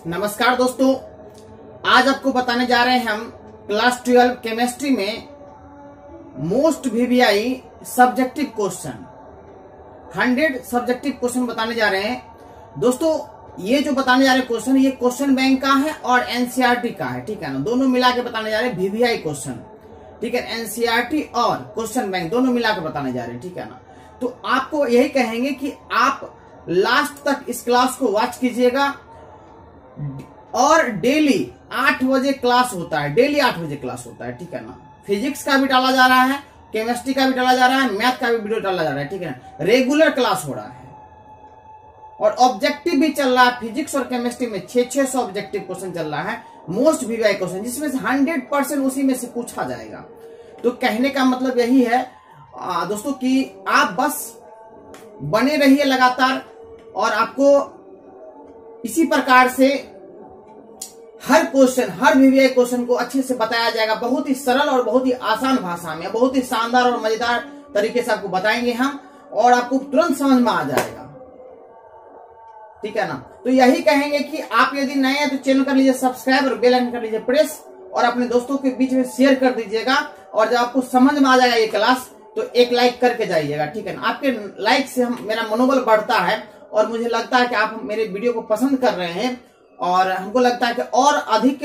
नमस्कार दोस्तों, आज आपको बताने जा रहे हैं हम क्लास 12 केमिस्ट्री में most VVI subjective question 100 subjective question बताने जा रहे हैं। दोस्तों ये जो बताने जा रहे हैं क्वेश्चन, ये क्वेश्चन बैंक का है और एनसीईआरटी का है, ठीक है ना। दोनों मिला के बताने जा रहे हैं वीवीआई क्वेश्चन, ठीक है। एनसीईआरटी और क्वेश्चन बैंक दोनों मिला के बताने जा रहे हैं, ठीक है ना। तो आपको यही कहेंगे कि आप लास्ट तक इस क्लास को वॉच कीजिएगा और डेली 8 बजे क्लास होता है, डेली 8 बजे क्लास होता है, ठीक है ना। फिजिक्स का भी डाला जा रहा है, केमिस्ट्री का भी डाला जा रहा है, मैथ का भी वीडियो डाला जा रहा है, ठीक है ना। रेगुलर क्लास हो रहा है और ऑब्जेक्टिव भी चल रहा है। फिजिक्स और केमिस्ट्री में 600 ऑब्जेक्टिव क्वेश्चन चल रहा है, मोस्ट वीवीआई क्वेश्चन, जिसमें से 100% उसी में से पूछा जाएगा। तो कहने का मतलब यही है दोस्तों कि आप बस बने रहिए लगातार और आपको इसी प्रकार से हर क्वेश्चन, हर वीवीआई क्वेश्चन को अच्छे से बताया जाएगा। बहुत ही सरल और बहुत ही आसान भाषा में, बहुत ही शानदार और मजेदार तरीके से आपको बताएंगे हम और आपको तुरंत समझ में आ जाएगा, ठीक है ना। तो यही कहेंगे कि आप यदि नए हैं तो चैनल कर लीजिए सब्सक्राइब और बेल आइकन कर लीजिए प्रेस और अपने दोस्तों के बीच में शेयर कर दीजिएगा। और जब आपको समझ में आ जाएगा ये क्लास तो एक लाइक करके जाइएगा, ठीक है ना। आपके लाइक से मेरा मनोबल बढ़ता है और मुझे लगता है कि आप मेरे वीडियो को पसंद कर रहे हैं और हमको लगता है कि और अधिक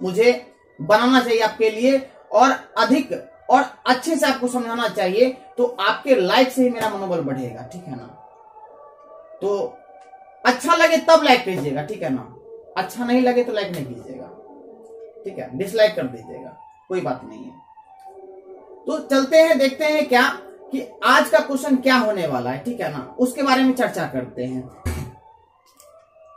मुझे बनाना चाहिए आपके लिए और अधिक और अच्छे से आपको समझाना चाहिए। तो आपके लाइक से ही मेरा मनोबल बढ़ेगा, ठीक है ना। तो अच्छा लगे तब लाइक कीजिएगा, ठीक है ना। अच्छा नहीं लगे तो लाइक नहीं कीजिएगा, ठीक है, डिसलाइक कर दीजिएगा, कोई बात नहीं है। तो चलते हैं, देखते हैं क्या कि आज का क्वेश्चन क्या होने वाला है, ठीक है ना, उसके बारे में चर्चा करते हैं।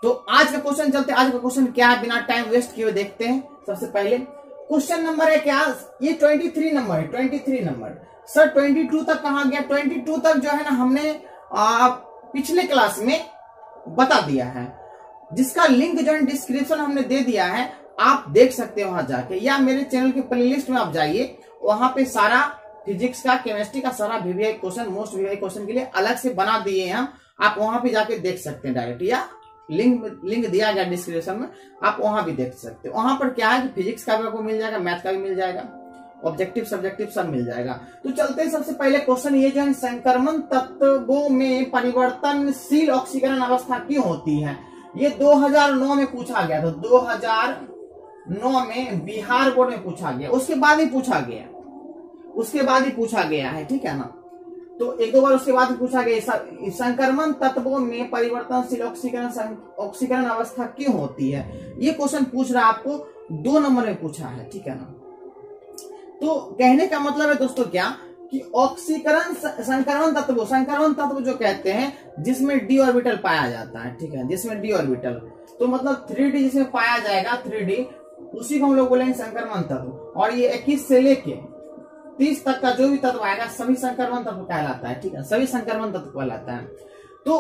तो आज का क्वेश्चन चलते हैं, आज का क्वेश्चन क्या है, बिना टाइम वेस्ट किए देखते हैं। सबसे पहले क्वेश्चन नंबर है क्या, ये 23 नंबर है, 23 नंबर। सर 22 तक कहां गया? 22 तक जो है ना हमने पिछले क्लास में बता दिया है, जिसका लिंक जो है डिस्क्रिप्शन हमने दे दिया है, आप देख सकते हैं वहां जाके, या मेरे चैनल के प्लेलिस्ट में आप जाइए, वहां पे सारा फिजिक्स का, केमिस्ट्री का सारा VVI question, most VVI question के लिए अलग से बना दिए हैं हम। आप वहां पे जाके देख सकते हैं डायरेक्ट, या लिंक दिया गया डिस्क्रिप्शन में, आप वहां भी देख सकते हैं। वहां पर क्या है कि फिजिक्स का भी आपको मिल जाएगा, मैथ का भी मिल जाएगा, ऑब्जेक्टिव सब्जेक्टिव सब मिल जाएगा। तो चलते हैं, सबसे पहले क्वेश्चन ये जो है, संक्रमण तत्वों में परिवर्तनशील ऑक्सीकरण अवस्था क्यों होती है? ये 2009 में पूछा गया था, 2009 में बिहार बोर्ड में पूछा गया, उसके बाद ही पूछा गया है, ठीक है ना। तो एक दो बार उसके बाद पूछा गया, संक्रमण तत्वों में परिवर्तनशील ऑक्सीकरण अवस्था क्यों होती है? ये क्वेश्चन पूछ रहा है आपको, 2 नंबर में पूछा है, ठीक है ना। तो कहने का मतलब है दोस्तों क्या कि ऑक्सीकरण संक्रमण तत्व जो कहते हैं जिसमें डी ऑर्बिटल पाया जाता है, ठीक है, जिसमें डी ऑर्बिटल, तो मतलब 3D जिसमें पाया जाएगा, 3D, उसी को हम लोग बोलेंगे संक्रमण तत्व। और ये 21 से लेके 30 तक का जो भी तत्व आएगा सभी संक्रमण तत्व कहलाता है, ठीक है, सभी संक्रमण तत्व कहलाता है। तो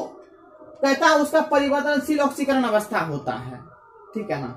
कहता है उसका परिवर्तनशील ऑक्सीकरण अवस्था होता है, ठीक है ना।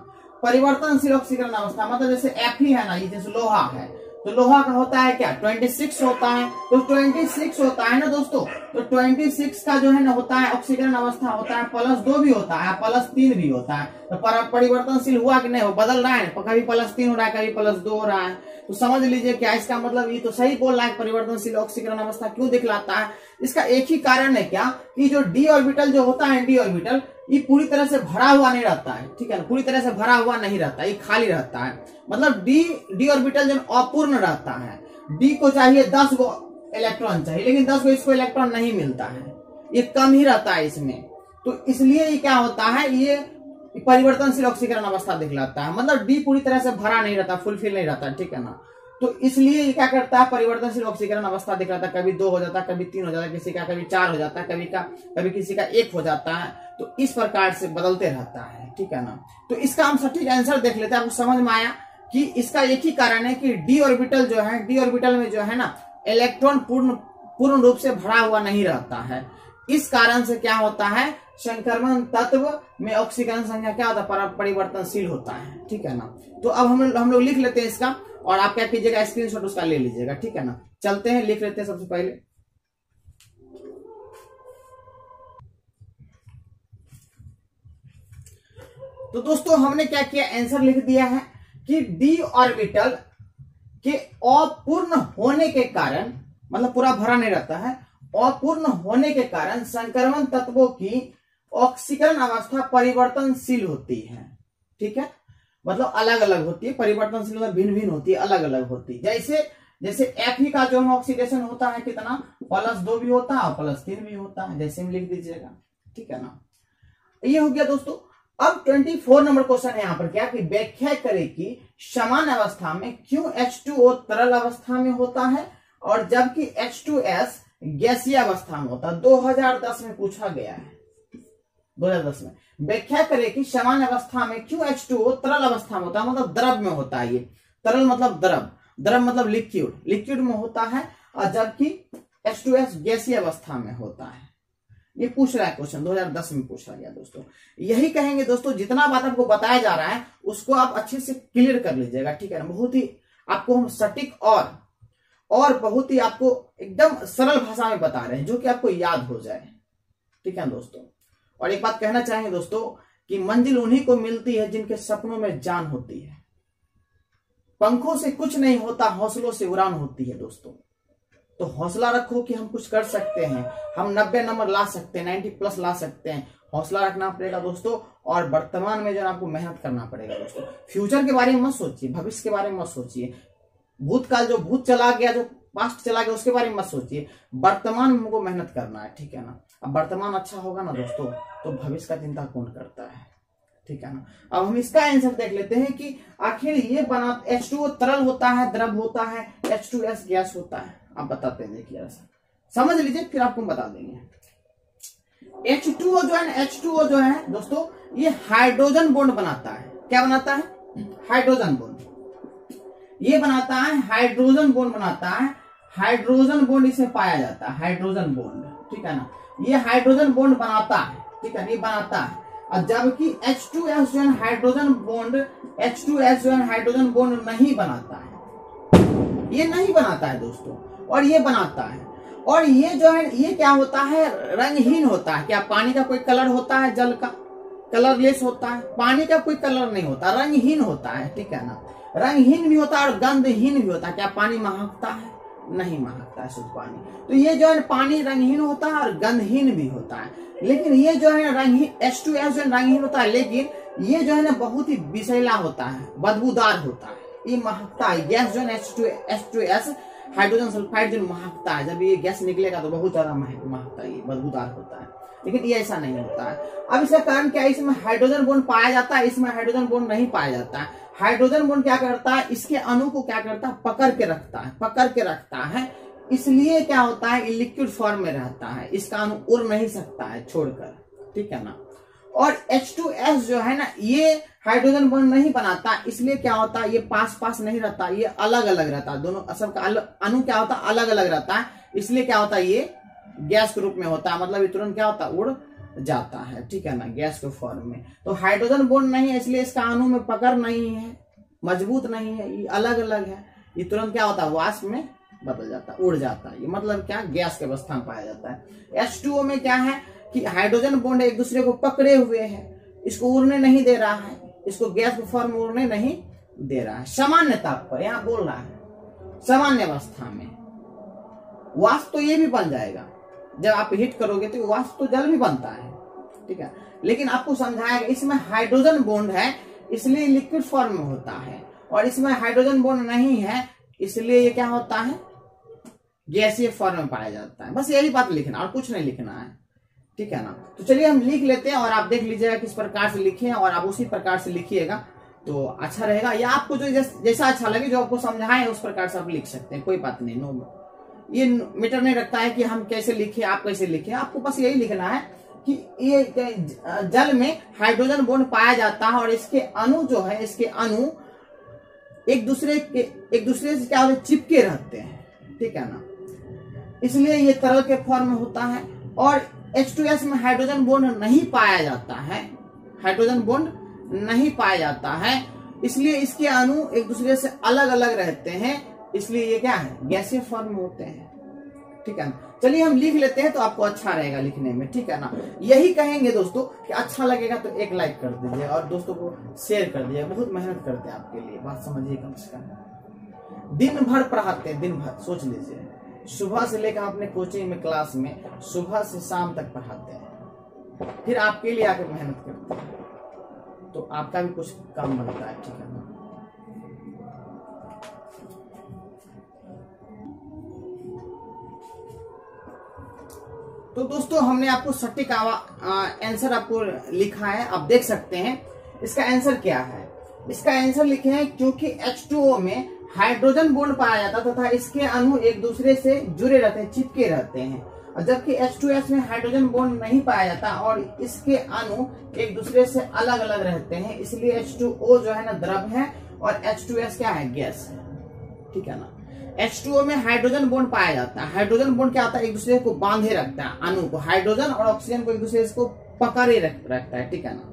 परिवर्तनशील ऑक्सीकरण अवस्था मतलब जैसे Fe है ना, ये जैसे लोहा है, तो लोहा का होता है क्या, 26 होता है। तो 26 होता है ना दोस्तों, तो 26 का जो है ना होता है ऑक्सीकरण अवस्था होता है, +2 भी होता है, +3 भी होता है। तो परिवर्तनशील हुआ कि नहीं, हो बदल रहा है, कभी +3 हो रहा है, कभी +2 हो रहा है। तो समझ लीजिए क्या इसका मतलब, ये तो सही बोल रहा है, परिवर्तनशील ऑक्सीकरण अवस्था क्यों दिखलाता है। इसका एक ही कारण है क्या कि जो डी ऑर्बिटल जो होता है, डी ऑर्बिटल, ये पूरी तरह से भरा हुआ नहीं रहता है, ठीक है ना, पूरी तरह से भरा हुआ नहीं रहता, ये खाली रहता है। मतलब डी ऑर्बिटल जो अपूर्ण रहता है, डी को चाहिए 10 गो इलेक्ट्रॉन चाहिए, लेकिन 10 गो इसको इलेक्ट्रॉन नहीं मिलता है, ये कम ही रहता है इसमें। तो इसलिए ये क्या होता है, ये परिवर्तनशील ऑक्सीकरण अवस्था दिखलाता है। मतलब डी पूरी तरह से भरा नहीं रहता, फुलफिल नहीं रहता, ठीक है ना। तो इसलिए ये क्या करता है, परिवर्तनशील ऑक्सीकरण अवस्था दिखलाता है। कभी 2 हो जाता है, कभी 3 हो जाता है, किसी का कभी 4 हो जाता है, कभी किसी का 1 हो जाता है। तो इस प्रकार से बदलते रहता है, ठीक है ना। तो इसका हम सटीक आंसर देख लेते हैं। आपको समझ में आया कि इसका एक ही कारण है कि डी ऑर्बिटल जो है, डी ऑर्बिटल में जो है ना इलेक्ट्रॉन पूर्ण रूप से भरा हुआ नहीं रहता है। इस कारण से क्या होता है, संक्रमण तत्व में ऑक्सीकरण संख्या क्या होता है, परिवर्तनशील होता है, ठीक है ना। तो अब हम लोग लिख लेते हैं इसका, और आप क्या कीजिएगा, स्क्रीनशॉट उसका ले लीजिएगा, ठीक है ना। चलते हैं, लिख लेते हैं सबसे पहले। तो दोस्तों हमने क्या किया, आंसर लिख दिया है कि डी ऑर्बिटल के अपूर्ण होने के कारण, मतलब पूरा भरा नहीं रहता है, अपूर्ण होने के कारण संक्रमण तत्वों की ऑक्सीकरण अवस्था परिवर्तनशील होती है। ठीक है, मतलब अलग अलग होती है, परिवर्तनशील मतलब भिन्न भिन्न होती है, अलग अलग होती है। जैसे Fe का जो है ऑक्सीडेशन होता है कितना, +2 भी होता है और +3 भी होता है, जैसे में लिख दीजिएगा। ठीक है ना, ये हो गया दोस्तों। अब 24 नंबर क्वेश्चन है यहाँ पर क्या कि व्याख्या करें कि समान अवस्था में क्यों H2O तरल अवस्था में होता है और जबकि H2S गैसीय अवस्था में होता है। 2010 में पूछा गया है, 2010 में। व्याख्या करें कि समान अवस्था में क्यों H2O तरल अवस्था में होता है, मतलब द्रव में होता है। ये तरल मतलब द्रव, द्रव मतलब लिक्विड, लिक्विड में होता है, और जबकि H2S गैसीय अवस्था में होता है। ये पूछ रहा है क्वेश्चन, 2010 में पूछा गया दोस्तों। यही कहेंगे दोस्तों, जितना बात आपको बताया जा रहा है उसको आप अच्छे से क्लियर कर लीजिएगा। ठीक है ना, बहुत ही आपको हम सटीक और बहुत ही आपको एकदम सरल भाषा में बता रहे हैं, जो कि आपको याद हो जाए। ठीक है दोस्तों, और एक बात कहना चाहेंगे दोस्तों कि मंजिल उन्हीं को मिलती है जिनके सपनों में जान होती है। पंखों से कुछ नहीं होता, हौसलों से उड़ान होती है दोस्तों। तो हौसला रखो कि हम कुछ कर सकते हैं, हम 90 नंबर ला सकते हैं, 90+ ला सकते हैं। हौसला रखना पड़ेगा दोस्तों, और वर्तमान में जो आपको मेहनत करना पड़ेगा दोस्तों। फ्यूचर के बारे में मत सोचिए, भविष्य के बारे में मत सोचिए, भूतकाल जो भूत चला गया, जो पास्ट चला गया, उसके बारे में मत सोचिए। वर्तमान में हमको मेहनत करना है। ठीक है ना, अब वर्तमान अच्छा होगा ना दोस्तों, तो भविष्य का चिंता कौन करता है। ठीक है ना, अब हम इसका आंसर देख लेते हैं कि आखिर ये बना H2O तरल होता है, द्रव होता है, H2S गैस होता है। आप बताते हैं, देखिए समझ लीजिए, फिर आपको बता देंगे। H2O जो है ना, H2O जो है दोस्तों, ये हाइड्रोजन बॉन्ड बनाता है। क्या बनाता है, हाइड्रोजन बॉन्ड। ये बनाता है हाइड्रोजन बॉन्ड बनाता है, हाइड्रोजन बॉन्ड इसमें पाया जाता है, हाइड्रोजन बॉन्ड। ठीक है ना, ये हाइड्रोजन बॉन्ड बनाता है। ठीक है, ये बनाता है, और जबकि H2S जो है हाइड्रोजन बॉन्ड, H2S जो है हाइड्रोजन बॉन्ड नहीं बनाता है, ये नहीं बनाता है दोस्तों, और ये बनाता है। और ये जो है, ये क्या होता है, रंगहीन होता है। क्या पानी का कोई कलर होता है, जल का कलरलेस होता है, पानी का कोई कलर नहीं होता, रंगहीन होता है। ठीक है ना, रंगहीन भी होता है और गंधहीन भी होता है। क्या पानी महकता है, नहीं महकता है शुद्ध पानी। तो ये जो है पानी रंगहीन होता है और गंधहीन भी होता है। लेकिन ये जो है रंगहीन, H2S जो है रंगहीन होता है, लेकिन ये जो है ना बहुत ही विषैला होता है, बदबूदार होता है, ये महकता है। गैस जो है H2S हाइड्रोजन सल्फाइड जो महकता है, जब ये गैस निकलेगा तो बहुत ज्यादा महकता है, ये बदबूदार होता है। लेकिन ये ऐसा नहीं होता है। अब इसका कारण क्या है, इसमें हाइड्रोजन बॉन्ड पाया जाता है, इसमें हाइड्रोजन बॉन्ड नहीं पाया जाता है। हाइड्रोजन बॉन्ड क्या करता है, इसके अणु को क्या करता है, पकड़ के रखता है, इसलिए क्या होता है, लिक्विड फॉर्म में रहता है, इसका अणु उड़ नहीं सकता है छोड़कर। ठीक है ना, और H2S जो है ना, ये हाइड्रोजन बॉन्ड नहीं बनाता, इसलिए क्या होता है, ये पास नहीं रहता, ये अलग अलग रहता है। दोनों सबका अणु क्या होता है, अलग अलग रहता है, इसलिए क्या होता है, ये गैस के रूप में होता है, मतलब ये तुरंत क्या होता है, उड़ जाता है। ठीक है ना, गैस के फॉर्म में। तो हाइड्रोजन बॉन्ड नहीं है, इसलिए इसका अणु में पकड़ नहीं है, मजबूत नहीं है, ये अलग अलग है, ये तुरंत क्या होता है, वाष्प में बदल जाता है, उड़ जाता है। ये मतलब क्या, गैस के अवस्था में पाया जाता है। H2O में क्या है कि हाइड्रोजन बॉन्ड एक दूसरे को पकड़े हुए है, इसको उड़ने नहीं दे रहा है, इसको गैस के फॉर्म में उड़ने नहीं दे रहा है। सामान्य ताप पर यहाँ बोल रहा है, सामान्य अवस्था में वाष्प तो ये भी बन जाएगा, जब आप हीट करोगे तो वाष्प तो जल भी बनता है। ठीक है, लेकिन आपको समझाया गया इसमें हाइड्रोजन बॉन्ड है, इसलिए लिक्विड फॉर्म में होता है, और इसमें हाइड्रोजन बॉन्ड नहीं है, इसलिए ये क्या होता है, गैसीय फॉर्म में पाया जाता है। बस यही बात लिखना, और कुछ नहीं लिखना है। ठीक है ना, तो चलिए हम लिख लेते हैं, और आप देख लीजिएगा किस प्रकार से लिखे, और आप उसी प्रकार से लिखिएगा तो अच्छा रहेगा, या आपको जो जैसा अच्छा लगे, जो आपको समझाए उस प्रकार से आप लिख सकते हैं, कोई बात नहीं। नो, ये मीटर नहीं रखता है कि हम कैसे लिखे, आप कैसे लिखे, आपको बस यही लिखना है कि ये जल में हाइड्रोजन बॉन्ड पाया जाता है, और इसके अणु जो है, इसके अणु एक दूसरे से क्या होते, चिपके रहते हैं। ठीक है ना, इसलिए ये तरल के फॉर्म में होता है। और H2S में हाइड्रोजन बॉन्ड नहीं पाया जाता है, हाइड्रोजन बॉन्ड नहीं पाया जाता है, इसलिए इसके अणु एक दूसरे से अलग अलग रहते हैं, इसलिए ये क्या है, गैसीय फॉर्म में होते हैं। ठीक है ना। चलिए हम लिख लेते हैं तो आपको अच्छा रहेगा लिखने में, ठीक है ना। यही कहेंगे दोस्तों कि अच्छा लगेगा तो एक लाइक कर दीजिए और दोस्तों को शेयर कर दीजिए। बहुत मेहनत करते हैं आपके लिए, बात समझिए कम से कम। दिन भर पढ़ाते हैं, दिन भर सोच लीजिए, सुबह से लेकर अपने कोचिंग में क्लास में सुबह से शाम तक पढ़ाते हैं, फिर आपके लिए आकर मेहनत करते हैं, तो आपका भी कुछ काम बनता है, ठीक है ना। तो दोस्तों हमने आपको सटीक आंसर आपको लिखा है, आप देख सकते हैं। इसका आंसर क्या है? इसका आंसर लिखे हैं क्योंकि H2O में हाइड्रोजन बॉन्ड पाया जाता है तथा इसके अणु एक दूसरे से जुड़े रहते हैं, चिपके रहते हैं, और जबकि H2S में हाइड्रोजन बॉन्ड नहीं पाया जाता और इसके अणु एक दूसरे से अलग अलग रहते हैं, इसलिए H2O जो है ना द्रव है और H2S क्या है? गैस है, ठीक है ना। H2O में हाइड्रोजन बॉन्ड पाया जाता है। हाइड्रोजन बॉन्ड क्या होता है? एक दूसरे को बांधे रखता है, अणु को, हाइड्रोजन और ऑक्सीजन को एक दूसरे को पकड़े रखता है, ठीक है ना।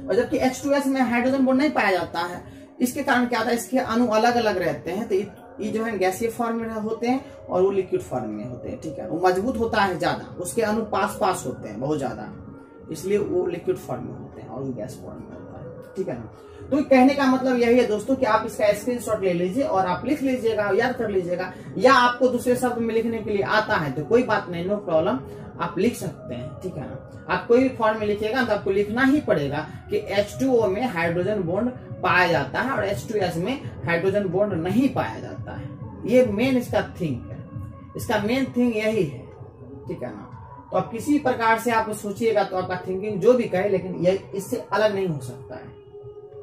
और जबकि H2S में हाइड्रोजन बॉन्ड नहीं पाया जाता है, इसके कारण क्या होता है? इसके अणु अलग अलग रहते हैं, तो ये जो है गैसीय फॉर्म में होते हैं और वो लिक्विड फॉर्म में होते हैं, ठीक है। वो मजबूत होता है ज्यादा, उसके अणु पास होते हैं बहुत ज्यादा, इसलिए वो लिक्विड फॉर्म में होते हैं और वो गैस फॉर्म में होता है, ठीक है ना। तो कहने का मतलब यही है दोस्तों कि आप इसका स्क्रीनशॉट ले लीजिए और आप लिख लीजिएगा, याद कर लीजिएगा, या आपको दूसरे शब्द में लिखने के लिए आता है तो कोई बात नहीं, नो प्रॉब्लम, आप लिख सकते हैं, ठीक है ना। आप कोई भी फॉर्म में लिखिएगा तो आपको लिखना ही पड़ेगा कि H2O में हाइड्रोजन बॉन्ड पाया जाता है और H2S में हाइड्रोजन बॉन्ड नहीं पाया जाता है। ये मेन इसका थिंग है, इसका मेन थिंग यही है, ठीक है ना। तो आप किसी प्रकार से आप सोचिएगा तो आपका थिंकिंग जो भी कहे, लेकिन ये इससे अलग नहीं हो सकता है,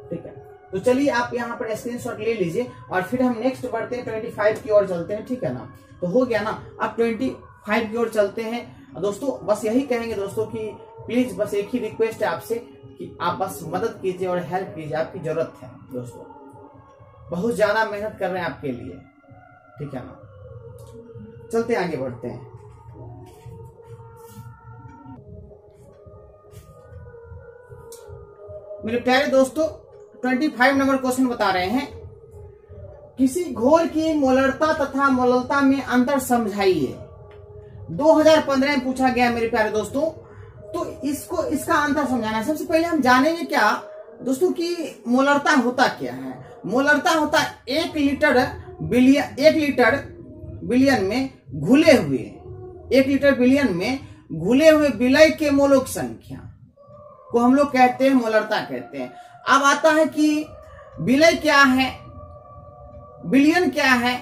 ठीक है। तो चलिए आप यहाँ पर स्क्रीनशॉट ले लीजिए और फिर हम नेक्स्ट बढ़ते हैं, 25 की ओर चलते हैं, ठीक है ना। तो हो गया ना, अब 25 की ओर चलते हैं दोस्तों। बस यही कहेंगे दोस्तों कि प्लीज बस एक ही रिक्वेस्ट है आपसे कि आप बस मदद कीजिए और हेल्प कीजिए, आपकी जरूरत है दोस्तों, बहुत ज्यादा मेहनत कर रहे हैं आपके लिए, ठीक है ना। चलते आगे बढ़ते हैं। मेरे प्यारे दोस्तों 25 नंबर क्वेश्चन बता रहे हैं, किसी घोल की मोलरता तथा मोललता में अंतर समझाइए। 2015 में पूछा गया मेरे प्यारे दोस्तों। तो इसका अंतर समझाना है। सबसे पहले हम जानेंगे क्या दोस्तों कि मोलरता होता क्या है। मोलरता होता है 1 लीटर बिलियन में घुले हुए 1 लीटर बिलियन में घुले हुए विलय के मोलों की संख्या को हम लोग कहते हैं मोलरता कहते हैं। अब आता है कि विलय क्या है, बिलियन क्या है।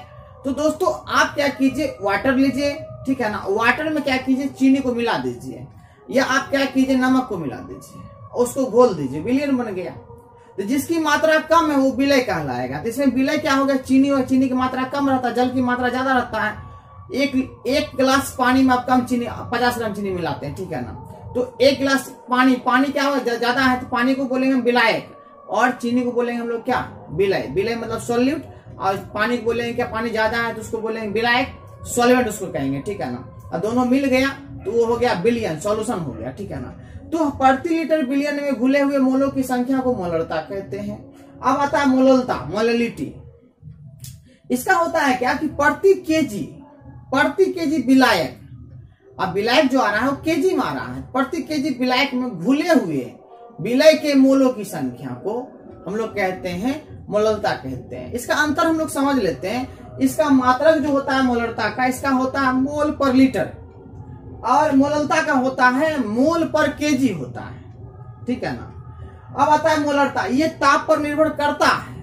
तो दोस्तों आप क्या कीजिए, वाटर लीजिए, ठीक है ना। वाटर में क्या कीजिए, चीनी को मिला दीजिए, या आप क्या कीजिए, नमक को मिला दीजिए, उसको घोल दीजिए, विलयन बन गया। तो जिसकी मात्रा कम है वो विलय कहलाएगा। तो इसमें विलय क्या हो गया, चीनी, और चीनी की मात्रा कम रहता है, जल की मात्रा ज्यादा रहता है। एक गिलास पानी में आप कम चीनी 50 ग्राम चीनी मिलाते हैं, ठीक है ना। तो 1 गिलास पानी क्या होगा, ज्यादा है तो पानी को बोलेंगे हम विलायक, और चीनी को बोलेंगे हम लोग क्या, विलय। विलय मतलब सॉल्यूट, और पानी को बोलेंगे क्या, पानी ज्यादा है तो उसको बोलेंगे विलायक, सॉल्वेंट उसको कहेंगे, ठीक है ना। और दोनों मिल गया तो वो हो गया बिलियन, सॉल्यूशन हो गया, ठीक है ना। तो प्रति लीटर बिलियन में घुले हुए मोलों की संख्या को मोलरता कहते हैं। अब आता है मोललता, मोललिटी। इसका होता है क्या कि प्रति केजी विलायक। अब विलायक जो आ रहा है वो केजी में आ रहा है। प्रति केजी विलायक में घुले हुए विलय के मोलों की संख्या को हम लोग कहते हैं मोललता कहते हैं। इसका अंतर हम लोग समझ लेते हैं। इसका मात्रक जो होता है मोलरता का, इसका होता है मोल पर लीटर, और मोललता का होता है मोल पर केजी होता है, ठीक है ना। अब आता है मोलरता, ये ताप पर निर्भर करता है,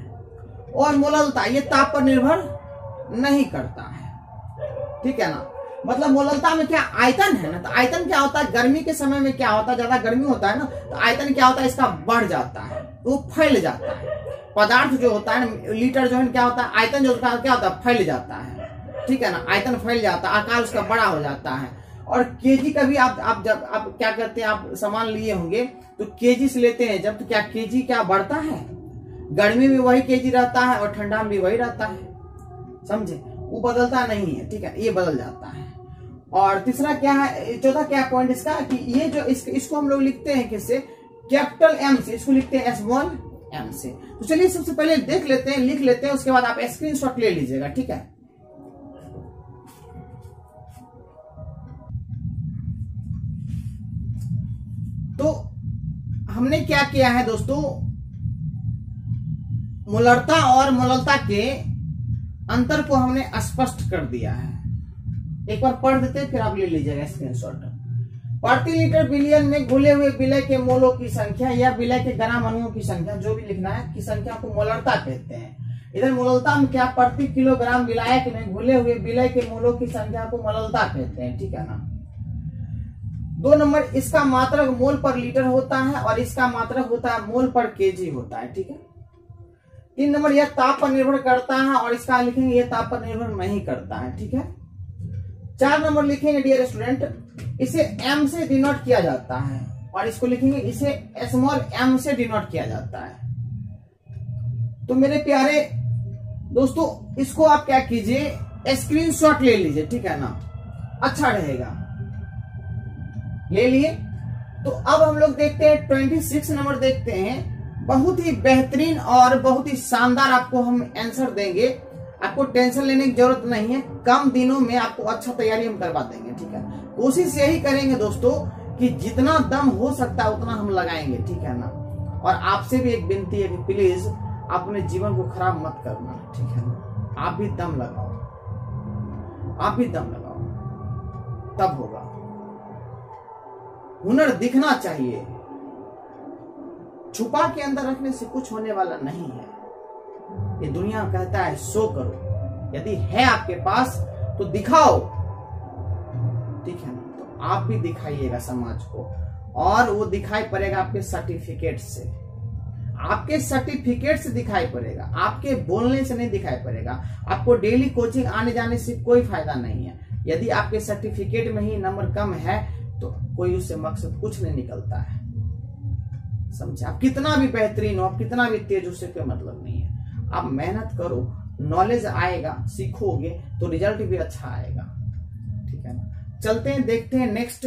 और मोललता ये ताप पर निर्भर नहीं करता है, ठीक है ना। मतलब मोललता में क्या आयतन है ना, तो आयतन क्या होता है, गर्मी के समय में क्या होता है, ज्यादा गर्मी होता है ना, तो आयतन क्या होता है, इसका बढ़ जाता है, वो फैल जाता है। पदार्थ जो होता है ना, लीटर जो है क्या होता है, आयतन जो क्या होता है, फैल जाता है, ठीक है ना। आयतन फैल जाता है, आकार उसका बड़ा हो जाता है। और केजी का भी आप जब आप क्या करते हैं, आप सामान लिए होंगे तो केजी से लेते हैं जब, तो क्या केजी क्या बढ़ता है, गर्मी में वही केजी रहता है और ठंडा में भी वही रहता है, समझे, वो बदलता नहीं है, ठीक है, ये बदल जाता है। और तीसरा क्या है, चौथा क्या पॉइंट इसका कि ये जो इसको हम लोग लिखते हैं किससे, कैपिटल एम से, इसको लिखते हैं स्मॉल एम से। तो चलिए सबसे पहले देख लेते हैं, लिख लेते हैं, उसके बाद आप स्क्रीनशॉट ले लीजिएगा, ठीक है। तो हमने क्या किया है दोस्तों, मोलरता और मोललता के अंतर को हमने स्पष्ट कर दिया है। एक बार पढ़ देते हैं, फिर आप ले लीजिएगा स्क्रीनशॉट। प्रति लीटर बिलियन में घुले हुए विलय के मोलों की संख्या या विलय के ग्राम अणुओं की संख्या, जो भी लिखना है, की संख्या को मोलरता कहते हैं। इधर मोललता में क्या, प्रति किलोग्राम विलायक में घुले हुए विलय के मोलों की संख्या को मोललता कहते हैं, ठीक है ना। 2 नंबर, इसका मात्रक मोल पर लीटर होता है और इसका मात्रक होता है मोल पर केजी होता है, ठीक है। 3 नंबर, यह ताप पर निर्भर करता है और इसका लिखेंगे यह ताप पर निर्भर नहीं करता है, ठीक है। 4 नंबर लिखेंगे डियर स्टूडेंट, इसे m से डिनोट किया जाता है और इसको लिखेंगे इसे स्मॉल m से डिनोट किया जाता है। तो मेरे प्यारे दोस्तों, इसको आप क्या कीजिए, स्क्रीनशॉट ले लीजिए, ठीक है ना, अच्छा रहेगा। ले लिए। तो अब हम लोग देखते हैं 26 नंबर देखते हैं। बहुत ही बेहतरीन और बहुत ही शानदार आपको हम आंसर देंगे, आपको टेंशन लेने की जरूरत नहीं है। कम दिनों में आपको अच्छा तैयारी हम करवा देंगे, ठीक है। कोशिश यही करेंगे दोस्तों कि जितना दम हो सकता है उतना हम लगाएंगे, ठीक है ना। और आपसे भी एक विनती है कि प्लीज अपने जीवन को खराब मत करना, ठीक है ना। आप भी दम लगाओ, आप भी दम लगाओ, तब होगा। हुनर दिखना चाहिए, छुपा के अंदर रखने से कुछ होने वाला नहीं है। ये दुनिया कहता है शो करो, यदि है आपके पास तो दिखाओ, ठीक है ना। तो आप भी दिखाइएगा समाज को, और वो दिखाई पड़ेगा आपके सर्टिफिकेट से, आपके सर्टिफिकेट से दिखाई पड़ेगा, आपके बोलने से नहीं दिखाई पड़ेगा। आपको डेली कोचिंग आने जाने से कोई फायदा नहीं है। यदि आपके सर्टिफिकेट में ही नंबर कम है तो कोई उससे मकसद कुछ नहीं निकलता है, समझे। आप कितना भी बेहतरीन हो, आप कितना भी तेज, उससे कोई मतलब नहीं है। आप मेहनत करो, नॉलेज आएगा, सीखोगे तो रिजल्ट भी अच्छा आएगा, ठीक है ना। चलते हैं, देखते हैं नेक्स्ट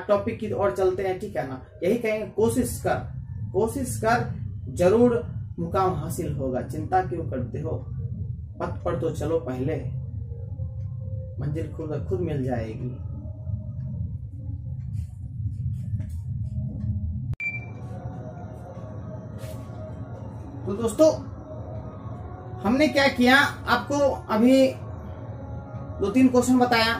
टॉपिक की ओर चलते हैं, ठीक है ना। यही कहेंगे, कोशिश कर, कोशिश कर, जरूर मुकाम हासिल होगा। चिंता क्यों करते हो, पथ पर तो चलो पहले, मंजिल खुद मिल जाएगी। तो दोस्तों, हमने क्या किया, आपको अभी 2-3 क्वेश्चन बताया।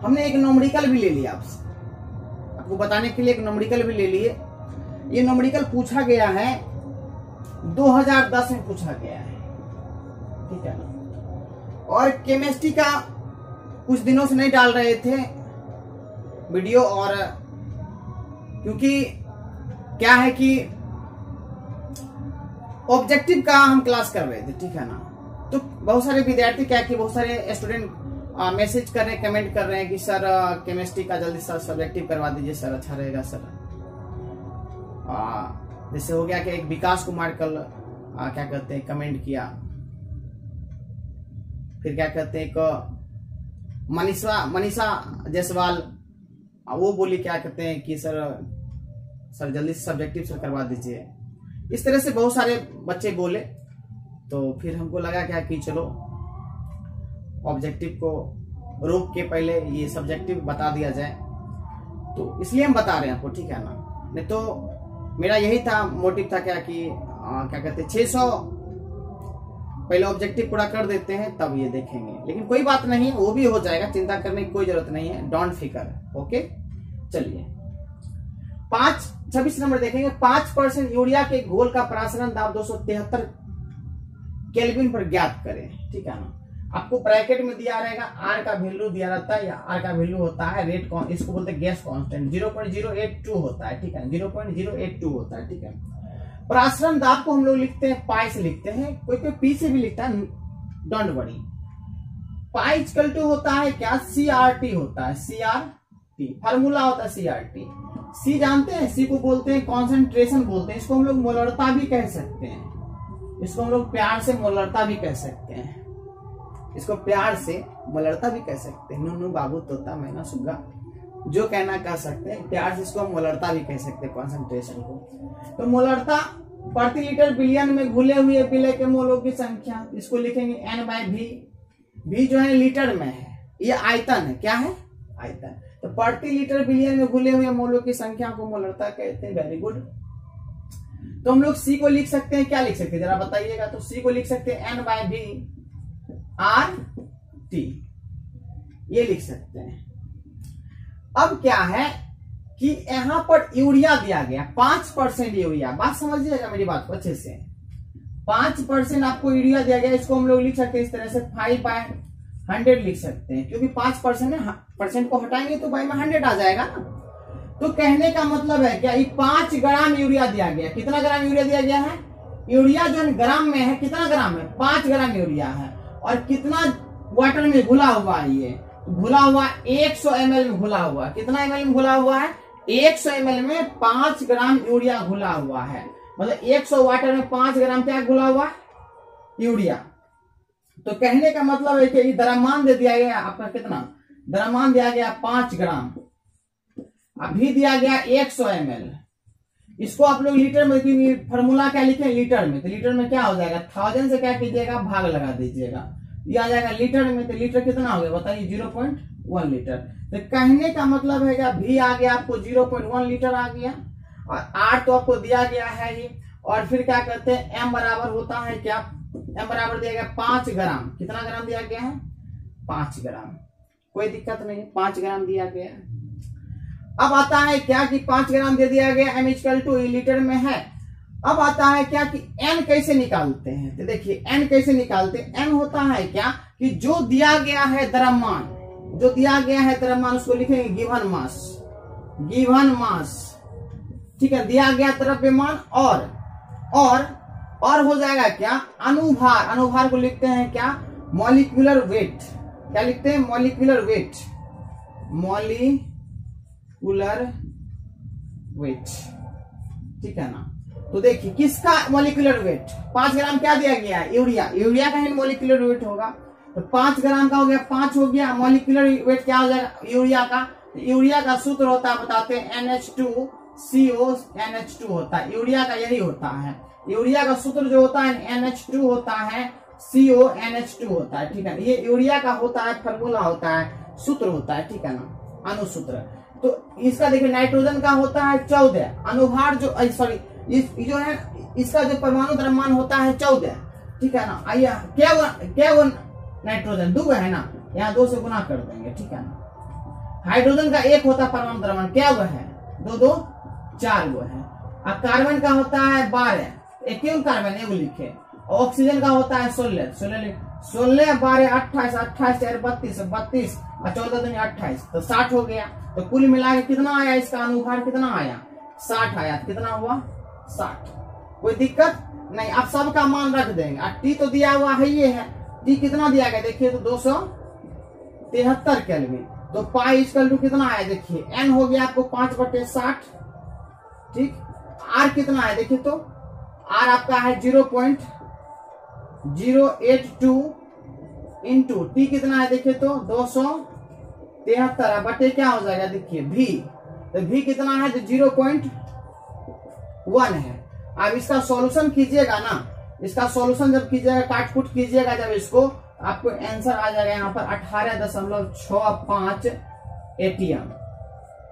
हमने एक न्यूमेरिकल भी ले लिया, आपको बताने के लिए एक न्यूमेरिकल भी ले लिए। ये न्यूमेरिकल पूछा गया है 2010 में पूछा गया है, ठीक है ना। और केमिस्ट्री का कुछ दिनों से नहीं डाल रहे थे वीडियो, और क्योंकि क्या है कि ऑब्जेक्टिव का हम क्लास कर रहे थे, ठीक है ना। तो बहुत सारे विद्यार्थी क्या कि बहुत सारे स्टूडेंट मैसेज कर रहे हैं, कमेंट कर रहे हैं कि सर केमिस्ट्री का जल्दी सर सब्जेक्टिव करवा दीजिए सर, अच्छा रहेगा सर। जैसे हो गया कि एक विकास कुमार कल क्या कहते हैं कमेंट किया, फिर क्या कहते हैं एक मनीषा जायसवाल, वो बोली क्या कहते हैं कि सर जल्दी से सब्जेक्टिव सर करवा दीजिए। इस तरह से बहुत सारे बच्चे बोले, तो फिर हमको लगा क्या कि चलो ऑब्जेक्टिव को रोक के पहले ये सब्जेक्टिव बता दिया जाए, तो इसलिए हम बता रहे हैं आपको, ठीक है ना। नहीं तो मेरा यही था, मोटिव था क्या कि क्या कहते हैं 600 पहले ऑब्जेक्टिव पूरा कर देते हैं तब ये देखेंगे, लेकिन कोई बात नहीं, वो भी हो जाएगा, चिंता करने की कोई जरूरत नहीं है, डोंट फिकर, ओके। चलिए 26 नंबर देखेंगे। 5% यूरिया के घोल का प्रासरण दाब 273 केल्विन पर ज्ञात करें, ठीक है ना। आपको ब्रैकेट में दिया रहेगा, आर का वैल्यू दिया रहता है, या आर का वैल्यू होता है रेट, इसको बोलते हैं गैस कांस्टेंट, 0.082 होता है, ठीक है, 0.082 होता है, ठीक है। प्रासरण दाब को हम लोग लिखते हैं पाई से लिखते हैं, कोई कोई पी से भी लिखता है, don't worry. Pi equal to होता है क्या, CRT होता है, CRT फार्मूला होता है, CRT। सी जानते हैं, सी को बोलते हैं कॉन्सेंट्रेशन बोलते हैं, इसको हम लोग मोलरता भी कह सकते हैं, इसको हम लोग प्यार से मोलरता भी कह सकते हैं, इसको प्यार से मोलरता भी कह सकते हैं। नूनू बाबू तोता मैना सुग्गा, जो कहना कह सकते हैं, प्यार से इसको हम मोलरता भी कह सकते हैं कॉन्सेंट्रेशन को। तो मोलरता प्रति लीटर बिलियन में घुले हुए विलय के मोलों की संख्या, इसको लिखेंगे N/V। V जो है लीटर में है, ये आयतन है, क्या है, आयतन। तो प्रति लीटर बिलियन में घुले हुए मोलों की संख्या को मोलरता कहते हैं। Very good. तो हम लोग सी को लिख सकते हैं, क्या लिख सकते हैं जरा बताइएगा। तो सी को लिख सकते हैं N/V/RT, ये लिख सकते हैं। अब क्या है कि यहां पर यूरिया दिया गया 5% यूरिया, बात समझिएगा मेरी बात को अच्छे से। 5% आपको यूरिया दिया गया, इसको हम लोग लिख सकते हैं इस तरह से 5/100 लिख सकते हैं, क्योंकि 5% को हटाएंगे तो बाई में 100 आ जाएगा ना। तो कहने का मतलब है क्या, 5 ग्राम यूरिया दिया गया। कितना ग्राम यूरिया दिया गया है? यूरिया जो है ग्राम में है, कितना ग्राम है? 5 ग्राम यूरिया है। और कितना वाटर में घुला हुआ है? ये घुला हुआ 100 ml में घुला हुआ। कितना ml में घुला हुआ है? 100 ml में 5 ग्राम यूरिया घुला हुआ है। मतलब 100 वाटर में 5 ग्राम क्या घुला हुआ? यूरिया। तो कहने का मतलब है कि द्रव्यमान दे दिया गया आपका, कितना द्रव्यमान दिया गया? 5 ग्राम। अभी दिया गया 100 ml। इसको आप लोग लीटर में, फॉर्मूला क्या लिखे? लीटर में। तो लीटर में क्या हो जाएगा? 1000 से क्या कीजिएगा? भाग लगा दीजिएगा, ये आ जाएगा लीटर में। तो लीटर कितना हो गया बताइए? 0.1 लीटर। तो कहने का मतलब है भी आ गया आपको 0.1 लीटर आ गया। और R तो आपको दिया गया है ही। और फिर क्या करते हैं, M बराबर होता है क्या? M बराबर दिया गया 5 ग्राम। कितना ग्राम दिया गया है? 5 ग्राम। कोई दिक्कत नहीं, 5 ग्राम दिया गया है। अब आता है क्या कि 5 ग्राम दे दिया गया, M = लीटर में है। अब आता है क्या कि N कैसे निकालते हैं? तो देखिए N कैसे निकालते हैं। N होता है क्या कि जो दिया गया है द्रव्यमान, जो दिया गया है द्रव्यमान, उसको लिखेंगे गिवन मास। गिवन मास, ठीक है, दिया गया द्रव्यमान। और हो जाएगा क्या? अनुभार। अनुभार को लिखते हैं क्या? Molecular weight. क्या लिखते हैं? Molecular weight. मॉलिक्यूलर वेट, ठीक है ना। तो देखिए किसका मॉलिक्यूलर वेट? 5 ग्राम क्या दिया गया है? यूरिया। यूरिया का ही मॉलिक्यूलर वेट होगा। तो 5 ग्राम का हो गया, 5 हो गया। मॉलिक्यूलर वेट क्या हो जाएगा? यूरिया का। यूरिया का सूत्र होता है, बताते हैं, NH2CO NH2 होता है। यूरिया का यही होता है। यूरिया का सूत्र जो होता है NH2 होता है, CONH2 होता है, ठीक है। ये यूरिया का होता है, फॉर्मूला होता है, सूत्र होता है, ठीक है ना, अनुसूत्र। तो इसका देखिए नाइट्रोजन का होता है 14। अनुभार जो सॉरी जो है इसका जो परमाणु द्रव्यमान होता है 14, ठीक है ना। आइए क्या वो नाइट्रोजन 2 है ना, यहाँ 2 से गुना कर देंगे, ठीक है ना। हाइड्रोजन का 1 होता है परमाणु द्रव्यमान, क्या वो है? 2 2 4 वो है। अब कार्बन का होता है 12, एक कार्बन एगो लिखे। ऑक्सीजन का होता है 16 12 28 28 4 32 32 और 14 दूनी 28, तो 60 हो गया। तो कुल मिला के कितना आया? इसका अनुभार कितना आया? 60 आया। कितना हुआ? 60। कोई दिक्कत नहीं, आप सबका मान रख देंगे। और टी तो दिया हुआ है, ये है टी कितना दिया गया देखिए, तो 273 केल्विन। तो पाई = कितना आया देखिए, एन हो गया आपको 5/60, ठीक। आर कितना है देखिए, तो आर आपका है 0.082 इंटू टी कितना है देखिए, तो 273 बटे क्या हो जाएगा देखिए भी, तो भी कितना है? तो 0.1 है। अब इसका सॉल्यूशन कीजिएगा ना, इसका सॉल्यूशन जब कीजिएगा, काटकुट कीजिएगा जब इसको, आपको आंसर आ जाएगा यहाँ पर 18.65 एटीएम,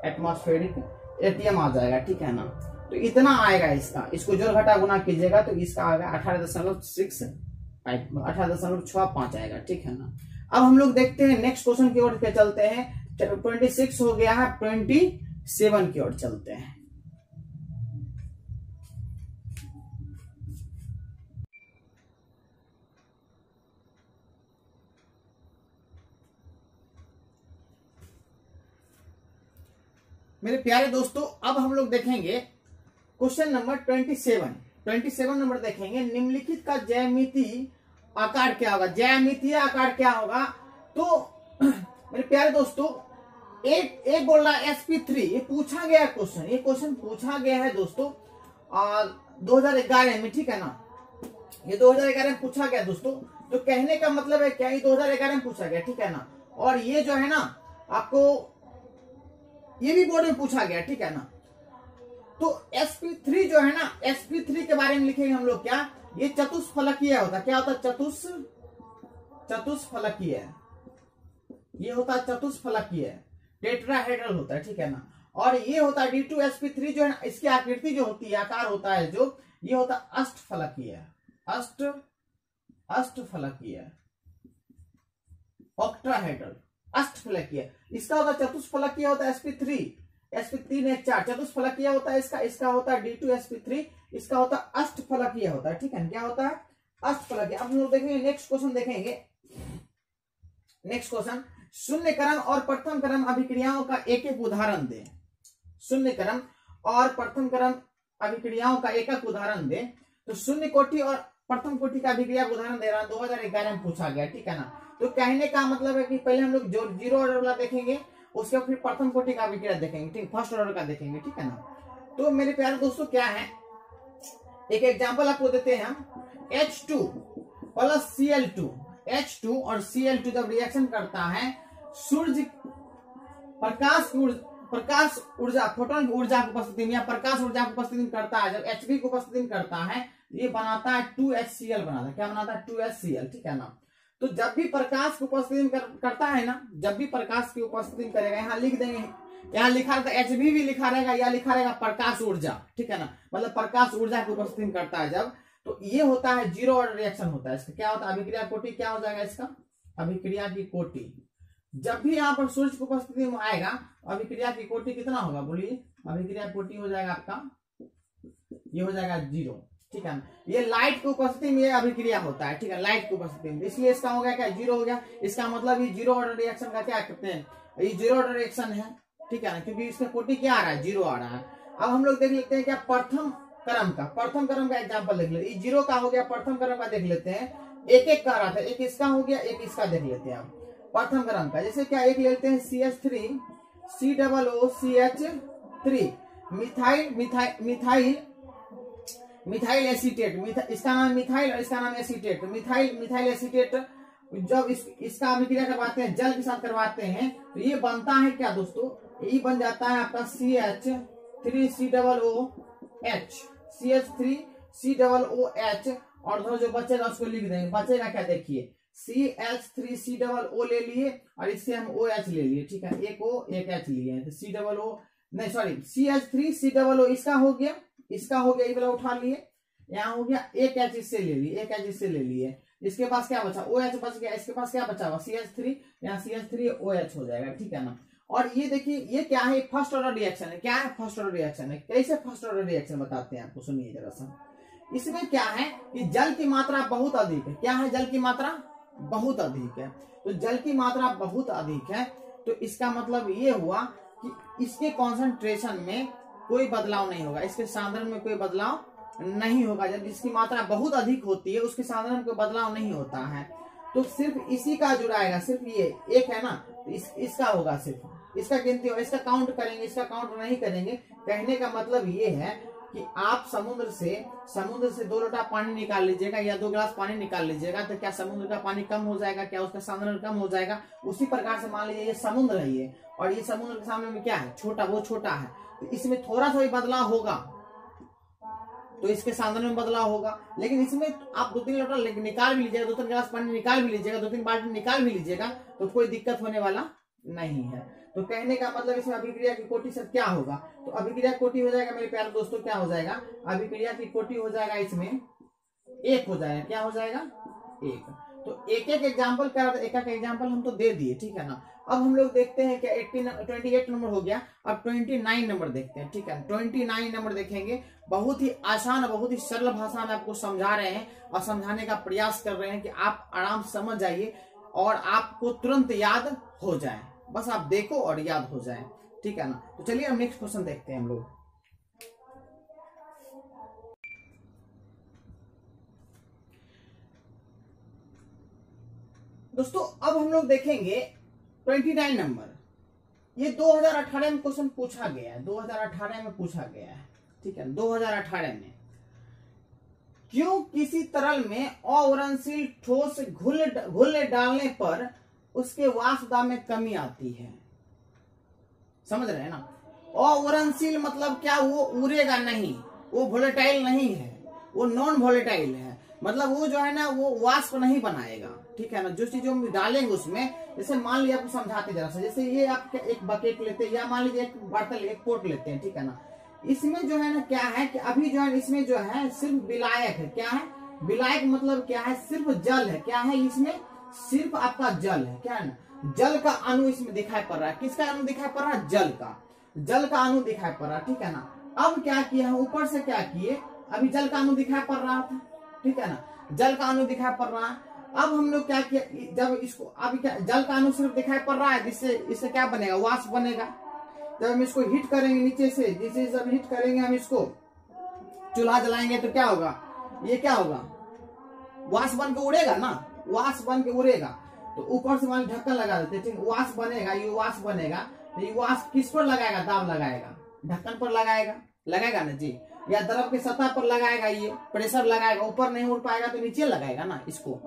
एटमॉस्फेरिक एटीएम आ जाएगा, ठीक है ना। तो इतना आएगा इसका, इसको जोड़ घटा गुना कीजिएगा तो इसका आएगा 18.65 आएगा, ठीक है ना। अब हम लोग देखते हैं नेक्स्ट क्वेश्चन की ओर के चलते हैं। 26 हो गया है, 27 की ओर चलते हैं। मेरे प्यारे दोस्तों, अब हम लोग देखेंगे क्वेश्चन नंबर 27 नंबर देखेंगे। निम्नलिखित का ज्यामितीय आकार क्या होगा? ज्यामितीय आकार क्या होगा? तो मेरे प्यारे दोस्तों, एक बोल रहा है sp3, ये पूछा गया क्वेश्चन, ये क्वेश्चन पूछा गया है दोस्तों 2011 में, ठीक है ना। ये 2011 में पूछा गया दोस्तों। तो कहने का मतलब है क्या, ये 2011 में पूछा गया, ठीक है ना। और ये जो है ना आपको ये भी बोर्ड में पूछा गया, ठीक है ना। तो sp3 जो है ना, sp3 के बारे में लिखेंगे हम लोग क्या, ये चतुष्फलकीय होता है। क्या होता है? चतुष्फलकीय, ये होता है चतुष्फलकीय। टेट्राहेड्रल होता है, ठीक है ना। और ये होता है D2sp3 जो है ना, इसकी आकृति जो होती है, आकार होता है जो, ये होता है अष्टफलकीय, अष्टफलकीय, ऑक्टाहेड्रल, अष्टफलकीय। इसका होता है चतुष्फलकीय, होता है sp3 चतुष्फलकीय होता है इसका होता है D2sp3, इसका होता है अष्टफलकीय होता है, ठीक है। क्या होता है? अष्टफलकीय। अब हम लोग देखेंगे नेक्स्ट क्वेश्चन, देखेंगे नेक्स्ट क्वेश्चन, शून्य क्रम और प्रथम क्रम अभिक्रियाओं का एक एक उदाहरण दे। शून्य क्रम और प्रथम क्रम अभिक्रियाओं का एक एक उदाहरण दे। तो शून्य कोटि और प्रथम कोटि का अभिक्रिया का उदाहरण दे रहा है, 2011 में पूछा गया, ठीक है ना। तो कहने का मतलब है कि पहले हम लोग जो जीरो ऑर्डर वाला देखेंगे, उसके बाद फिर प्रथम कोटि का अभिक्रिया देखेंगे, ठीक, फर्स्ट ऑर्डर का देखेंगे, ठीक है ना। तो मेरे प्यारे दोस्तों क्या है, एक एग्जांपल आपको देते हैं हम। H2 प्लस Cl2, H2 और Cl2 जब रिएक्शन करता है, सूर्य प्रकाश ऊर्जा फोटोन की ऊर्जा की उपस्थिति में या प्रकाश ऊर्जा की उपस्थिति में करता है, जब Hb की उपस्थिति में करता है, ये बनाता है 2HCl बनाता है। क्या बनाता है? 2HCl, ठीक है ना। तो जब भी प्रकाश की उपस्थिति में करता है ना, जब भी प्रकाश की उपस्थिति में करेगा, यहाँ लिख देंगे, यहाँ लिखा रहता Hb भी लिखा रहेगा, या लिखा रहेगा प्रकाश ऊर्जा, ठीक है ना। मतलब प्रकाश ऊर्जा की उपस्थिति में करता है जब, तो ये होता है जीरो ऑर्डर रिएक्शन होता है। इसका क्या होता है? अभिक्रिया कोटि क्या हो जाएगा इसका? अभिक्रिया की कोटि। जब भी यहाँ पर सूर्य की उपस्थिति में आएगा, अभिक्रिया की कोटि कितना होगा? बोलिए, अभिक्रिया कोटि हो जाएगा आपका, ये हो जाएगा 0, ठीक है ना। ये लाइट की उपस्थिति में ये अभिक्रिया होता है, ठीक है, लाइट की उपस्थिति में, इसलिए इसका हो गया क्या? 0 हो गया। इसका मतलब ये जीरो ऑर्डर रिएक्शन का क्या कहते हैं? ये जीरो ऑर्डर रिएक्शन है, ठीक है ना, क्योंकि इसका कोटि क्या आ रहा है? 0 आ रहा है। अब हम लोग देख लेते हैं क्या प्रथम क्रम का एग्जाम्पल देख लेते हैं। जीरो का हो गया, प्रथम क्रम का देख लेते हैं। एक एक का रहा था, एक इसका हो गया, एक इसका देख लेते हैं आप प्रथम क्रम का। जैसे क्या, एक ले लेते हैं CH3 COOCH3 मिथाइल एसीटेट, इसका नाम मिथाइल और इसका नाम एसीटेट। मिथाइल एसीटेट जब इसका अभिक्रिया करवाते हैं, जल के साथ करवाते हैं, तो ये बनता है क्या दोस्तों? ये बन जाता है आपका CH3COOH, और जो बचेगा उसको लिख देंगे। बचेगा क्या? देखिए, CH3COO ले लिए और इससे हम OH ले लिए, ठीक है, एक O एक H लिए, तो COO नहीं सॉरी CH3COO इसका हो गया, ये वाला उठा लिए, यहाँ हो गया, एक H इससे ले लिए, इसके पास क्या बचा? OH बच गया। इसके पास क्या बचा हुआ? CH3, यहाँ CH3OH हो जाएगा, ठीक है ना। और ये देखिए, ये क्या है? फर्स्ट ऑर्डर रिएक्शन है। क्या है? फर्स्ट ऑर्डर रिएक्शन है। कैसे फर्स्ट ऑर्डर रिएक्शन बताते हैं आपको, सुनिए जरा सा। इसमें क्या है कि जल की मात्रा बहुत अधिक है। क्या है? जल की मात्रा बहुत अधिक है। तो जल की मात्रा बहुत अधिक है, तो इसका मतलब ये हुआ कि इसके कॉन्सेंट्रेशन में कोई बदलाव नहीं होगा, इसके सांद्रण में कोई बदलाव नहीं होगा। जब जिसकी मात्रा बहुत अधिक होती है, उसके सांद्रण में कोई बदलाव नहीं होता है। तो सिर्फ इसी का जुड़ाएगा, सिर्फ ये एक है ना, तो इसका होगा, सिर्फ इसका गिनती होगा, इसका काउंट करेंगे, इसका काउंट नहीं करेंगे। कहने का मतलब ये है कि आप समुद्र से 2 लोटा पानी निकाल लीजिएगा या 2 गिलास पानी निकाल लीजिएगा, तो क्या समुद्र का पानी कम हो जाएगा? क्या उसका सांद्रण कम हो जाएगा? उसी प्रकार से मान लीजिए ये समुद्र है, ये, और ये समुद्र के सामने में क्या है? छोटा, वो छोटा है, तो इसमें थोड़ा सा भी बदलाव होगा तो इसके सांद्रण में बदलाव होगा। लेकिन इसमें आप 2-3 लोटा निकाल भी लीजिएगा, 2-3 गिलास पानी निकाल भी लीजिएगा, 2-3 बाल्टी निकाल भी लीजिएगा, तो कोई दिक्कत होने वाला नहीं है। तो कहने का मतलब इसमें अभिक्रिया की कोटि सर क्या होगा? तो अभिक्रिया कोटि हो जाएगा मेरे प्यारे दोस्तों, क्या हो जाएगा? अभिक्रिया की कोटि हो जाएगा इसमें 1 हो जाएगा। क्या हो जाएगा? 1। तो एक एग्जाम्पल का एक एग्जाम्पल हम तो दे दिए, ठीक है ना। अब हम लोग देखते हैं क्या 28 नंबर हो गया, अब 29 नंबर देखते हैं, ठीक है। 29 नंबर देखेंगे। बहुत ही आसान और बहुत ही सरल भाषा में आपको समझा रहे हैं और समझाने का प्रयास कर रहे हैं कि आप आराम से समझ जाइए और आपको तुरंत याद हो जाए। बस आप देखो और याद हो जाए, ठीक है ना। तो चलिए हम नेक्स्ट क्वेश्चन देखते हैं हम लोग। दोस्तों अब हम लोग देखेंगे 29 नंबर। ये 2018 में क्वेश्चन पूछा गया है, 2018 में पूछा गया है, ठीक है। 2018 में क्यों किसी तरल में अघुलनशील ठोस घुलने डालने पर उसके वाष्प दाब में कमी आती है? समझ रहे हैं ना। अघुलनशील मतलब क्या? वो उड़ेगा नहीं, वो वोलेटाइल नहीं है, वो नॉन वोलेटाइल है। मतलब वो जो है ना, वो वाष्प नहीं बनाएगा, ठीक है ना। जो चीज हम डालेंगे उसमें जैसे मान लीजिए आपको समझाते जरा सा, जैसे ये आप एक बकेट लेते हैं या मान लीजिए एक बर्तन एक पोट लेते हैं, ठीक है ना। इसमें जो है ना क्या है कि अभी जो है इसमें जो है सिर्फ विलायक है। क्या है विलायक मतलब क्या है, सिर्फ जल है। क्या है इसमें सिर्फ आपका जल है। क्या है ना, जल का अणु इसमें दिखाई पड़ रहा है। किसका अणु दिखाई पड़ रहा है, जल का अणु दिखाई पड़ रहा है, ठीक है ना। अब क्या किया है, ऊपर से क्या किए, अभी जल का अणु दिखाई पड़ रहा था, ठीक है ना, जल का अणु दिखाई पड़ रहा है। अब हम लोग क्या किया, जब इसको अभी क्या जल का अणु सिर्फ दिखाई पड़ रहा है, जिससे इससे क्या बनेगा, वाष्प बनेगा। जब हम इसको हीट करेंगे नीचे से, जिसे जब हीट करेंगे हम इसको चूल्हा जलाएंगे तो क्या होगा, ये क्या होगा, वाष्प बन के उड़ेगा ना, वाष्प बन के उड़ेगा। तो ऊपर से मान ढक्कन लगा देते, ठीक, वाष्प बनेगा, ये वाष्प बनेगा। तो ये वाष्प किस पर लगाएगा, दाब लगाएगा, ढक्कन पर लगाएगा ना जी, या द्रव के सतह पर लगाएगा, ये प्रेशर लगाएगा, ऊपर नहीं उड़ पाएगा तो नीचे लगाएगा ना इसको।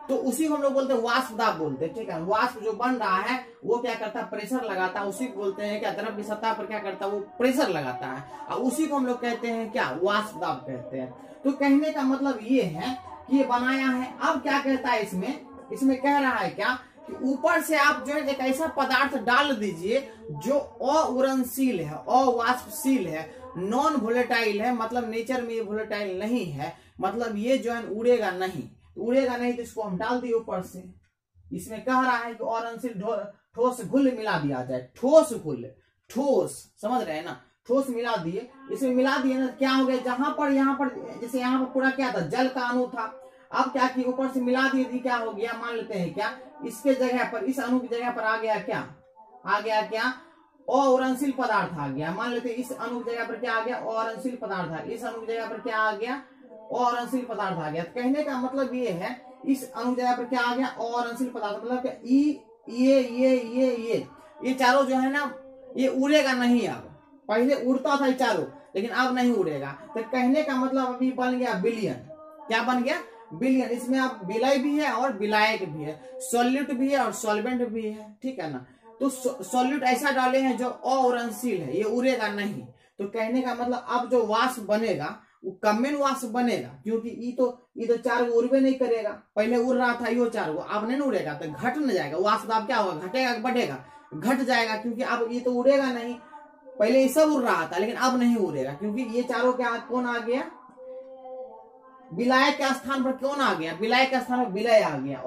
तो उसी को हम लोग बोलते हैं वाष्प दाब बोलते हैं, ठीक है। वाष्प जो बन रहा है वो क्या करता है, प्रेशर लगाता है, उसी को बोलते हैं क्या, द्रव की सतह पर क्या करता है, वो प्रेशर लगाता है, और उसी को हम लोग कहते हैं क्या, वाष्प दाब कहते हैं। तो कहने का मतलब ये है कि ये बनाया है। अब क्या कहता है इसमें कह रहा है क्या कि ऊपर से आप जो है एक ऐसा पदार्थ डाल दीजिए जो अउड़नशील है, अवाष्पशील है, नॉन वोलेटाइल है, मतलब नेचर में ये वोलेटाइल नहीं है, मतलब ये जो है उड़ेगा नहीं तो इसको हम डाल दिए ऊपर से। इसमें कह रहा है कि अउड़नशील ठोस घुल मिला दिया जाए, ठोस समझ रहे हैं ना, ठोस मिला दिए, इसमें मिला दिए ना, क्या हो गया, यहाँ पर जैसे यहाँ पर पूरा क्या था, जल का अणु था। अब क्या कि ऊपर से मिला दिए, क्या हो गया, मान लेते हैं क्या, इसके जगह पर, इस अणु की जगह पर आ गया क्या, अउड़नशील पदार्थ आ गया। मान लेते हैं इस अणु की जगह पर क्या आ गया, अउड़नशील पदार्थ है, इस अणु की जगह पर क्या आ गया, अउड़नशील पदार्थ आ गया। कहने का मतलब ये है, इस अणु की जगह पर क्या आ गया, अउड़नशील पदार्थ, मतलब ये चारों जो है ना, ये उड़ेगा नहीं। अब पहले उड़ता था ये चारों, लेकिन अब नहीं उड़ेगा। तो कहने का मतलब अभी बन गया विलयन। क्या बन गया, विलयन। इसमें आप विलय भी है और विलायक भी है, सॉल्यूट भी है और सॉल्वेंट भी है, ठीक है ना। तो सॉल्यूट ऐसा डाले हैं जो अउड़नशील है, ये उड़ेगा नहीं। तो कहने का मतलब अब जो वाष्प बनेगा वो कमेन वाष्प बनेगा, क्योंकि ये तो चार गो उड़बे नहीं करेगा। पहले उड़ रहा था ये चार गो, अब नहीं उड़ेगा तो घट न जाएगा। वाष्प दाब क्या होगा, घटेगा बढ़ेगा, घट जाएगा, क्योंकि अब ये तो उड़ेगा नहीं। पहले ये सब उड़ रहा था लेकिन अब नहीं उड़ेगा, क्योंकि ये चारों क्या, कौन आ गया, विलायक के स्थान पर कौन आ गया, विलायक के स्थान पर विलय आ गया।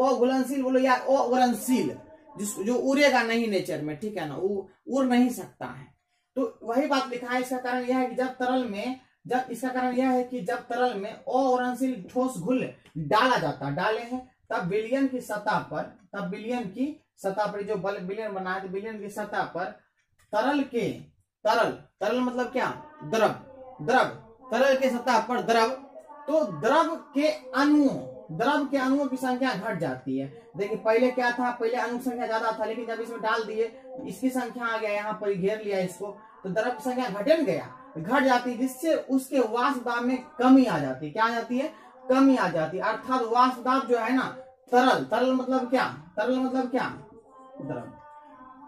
अघुलनशील बोलो या अउड़नशील, जो उड़ेगा नहीं नेचर में, ठीक है ना, वो उड़ नहीं सकता है। तो वही बात लिखा है। इसका कारण यह है कि जब तरल में अउड़नशील ठोस घुल डाला जाता, डाले हैं, तब विलयन की सतह पर जो विलयन बना है, तो विलयन की सतह पर तरल मतलब क्या, द्रव, तरल के सतह पर द्रव, तो द्रव के अणुओं की संख्या घट जाती है। देखिए पहले क्या था, पहले अणु की संख्या ज्यादा था, लेकिन जब इसमें डाल दिए इसकी संख्या आ गया, यहाँ पर घेर लिया इसको, तो द्रव की संख्या घट जाती है, जिससे उसके वाष्प दाब में कमी आ जाती है। क्या आ जाती है, कमी आ जाती है। अर्थात वाष्प दाब जो है ना, तरल मतलब क्या, द्रव,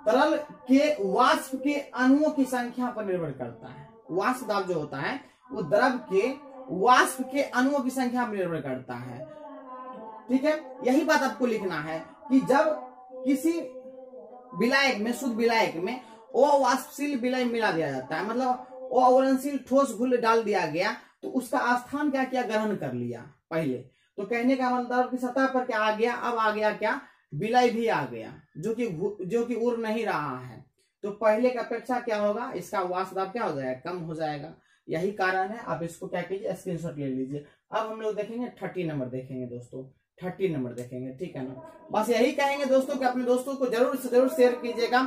तरल के वाष्प के अणुओं की संख्या पर निर्भर करता है। वाष्प दाब जो होता है वो द्रव के वाष्प के अणुओं की संख्या पर निर्भर करता है, ठीक है। यही बात आपको लिखना है कि जब किसी विलायक में, शुद्ध विलायक में अवाष्पशील विलय मिला दिया जाता है, मतलब अउड़नशील ठोस घुल डाल दिया गया, तो उसका स्थान क्या किया, ग्रहण कर लिया पहले। तो कहने का मतलब की सतह पर क्या आ गया, अब आ गया क्या, विलय भी आ गया, जो कि उड़ नहीं रहा है। तो पहले की अपेक्षा क्या होगा, इसका वाष्प दाब क्या हो जाएगा, कम हो जाएगा। यही कारण है। आप इसको क्या कीजिए, स्क्रीनशॉट ले लीजिए। अब हम लोग देखेंगे 30 नंबर देखेंगे दोस्तों, 30 नंबर देखेंगे, ठीक है ना। बस यही कहेंगे दोस्तों कि अपने दोस्तों को जरूर से जरूर शेयर कीजिएगा,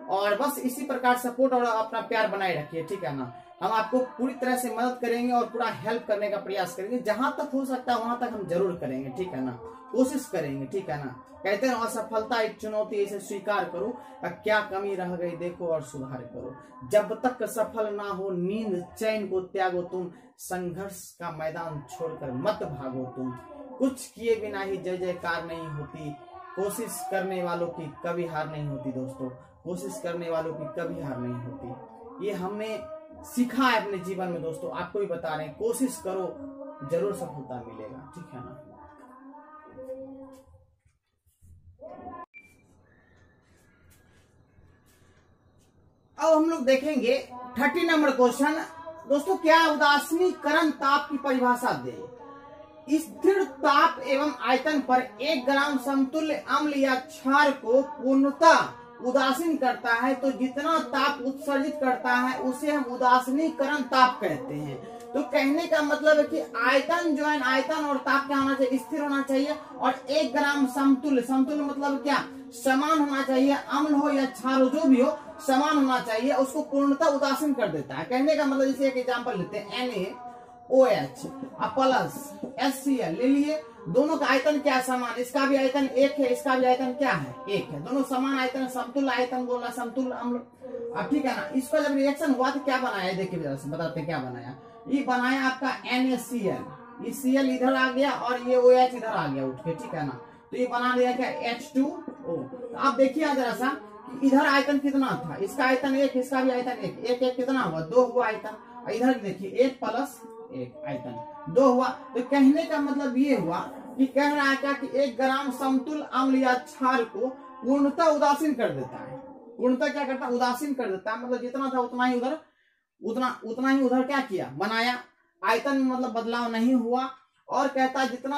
और बस इसी प्रकार सपोर्ट और अपना प्यार बनाए रखिए, ठीक है ना। हम आपको पूरी तरह से मदद करेंगे और पूरा हेल्प करने का प्रयास करेंगे, जहां तक हो सकता है वहां तक हम जरूर करेंगे, ठीक है ना, कोशिश करेंगे, ठीक है ना। कहते हैं असफलता एक चुनौती, इसे स्वीकार करो, क्या कमी रह गई देखो और सुधार करो। जब तक सफल ना हो नींद चैन को त्यागो तुम, संघर्ष का मैदान छोड़कर मत भागो तुम। कुछ किए बिना ही जय जयकार नहीं होती, कोशिश करने वालों की कभी हार नहीं होती दोस्तों, कोशिश करने वालों की कभी हार नहीं होती। ये हमने सीखा है अपने जीवन में दोस्तों, आपको भी बता रहे हैं, कोशिश करो जरूर सफलता मिलेगा, ठीक है ना। अब हम लोग देखेंगे 30 नंबर क्वेश्चन। दोस्तों, क्या उदासीनीकरण ताप की परिभाषा दे। स्थिर ताप एवं आयतन पर 1 ग्राम समतुल्य अम्ल या क्षार को पूर्णतः उदासीन करता है तो जितना ताप उत्सर्जित करता है उसे हम उदासीनीकरण ताप कहते हैं। तो कहने का मतलब है कि आयतन जो है, आयतन और ताप क्या होना चाहिए, स्थिर होना चाहिए, और 1 ग्राम समतुल्य, समतुल्य मतलब क्या, समान होना चाहिए, अम्ल हो या क्षार हो, जो भी हो समान होना चाहिए, उसको पूर्णतः उदासीन कर देता है। कहने का मतलब, जैसे एक एग्जाम्पल लेते हैं, NaOH प्लस HCl ले लिए, दोनों का आयतन क्या समान, इसका भी आयतन 1 है, इसका भी आयतन क्या है, 1 है, दोनों समान आयतन, समतुल्य आयतन बोला, समतुल्य अम्ल। अब ठीक है ना, इसका जब रिएक्शन हुआ तो क्या बनाया, देखिए बताते हैं क्या बनाया। ये बनाया आपका NaCl, ये Cl इधर आ गया और ये OH इधर आ गया उठ के, ठीक है ना, तो ये बना दिया क्या, H2O। तो आप देखिए जरा सा, इधर आयतन कितना था, इसका आयतन 1, इसका भी आयतन 1, 1 1 कितना हुआ, 2 हुआ आयतन। इधर देखिए 1 प्लस 1 आयतन 2 हुआ। तो कहने का मतलब ये हुआ कि कह रहा है क्या कि 1 ग्राम समतुल्य अम्ल या क्षार को पूर्णतः उदासीन कर देता है। पूर्णतः क्या करता है, उदासीन कर देता है, मतलब जितना था उतना ही उधर, उतना ही उधर क्या किया, बनाया, आयतन में मतलब बदलाव नहीं हुआ। और कहता है जितना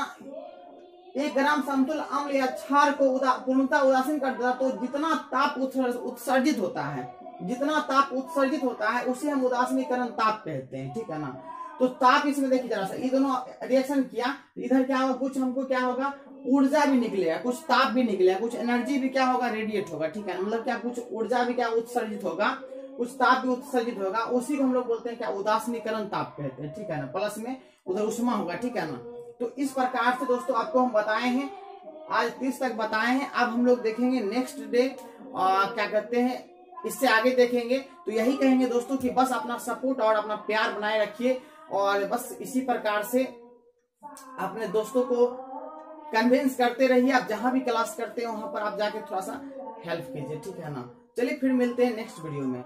1 ग्राम समतुल्य अम्ल या क्षार को पूर्णतः उदासीन कर देता, तो जितना ताप उत्सर्जित होता है, जितना ताप उत्सर्जित होता है उसे हम उदासीनीकरण ताप कहते हैं, ठीक है ना। तो ताप इसमें देखिए जरा सा, ये दोनों रिएक्शन किया, इधर क्या होगा, कुछ हमको क्या होगा, ऊर्जा भी निकलेगा, कुछ ताप भी निकलेगा, कुछ एनर्जी भी क्या होगा, रेडिएट होगा, ठीक है, मतलब क्या, कुछ ऊर्जा भी क्या उत्सर्जित होगा, कुछ ताप भी उत्सर्जित होगा, उसी को हम लोग बोलते हैं क्या, उदासीनीकरण ताप कहते हैं, ठीक है ना। प्लस में उधर उष्मा होगा, ठीक है ना। तो इस प्रकार से दोस्तों आपको हम बताए हैं, आज 30 तक बताए हैं। अब हम लोग देखेंगे नेक्स्ट डे क्या कहते हैं, इससे आगे देखेंगे। तो यही कहेंगे दोस्तों कि बस अपना सपोर्ट और अपना प्यार बनाए रखिए, और बस इसी प्रकार से अपने दोस्तों को कन्विंस करते रहिए। आप जहां भी क्लास करते हैं वहां पर आप जाके थोड़ा सा हेल्प कीजिए, ठीक है ना। चलिए फिर मिलते हैं नेक्स्ट वीडियो में।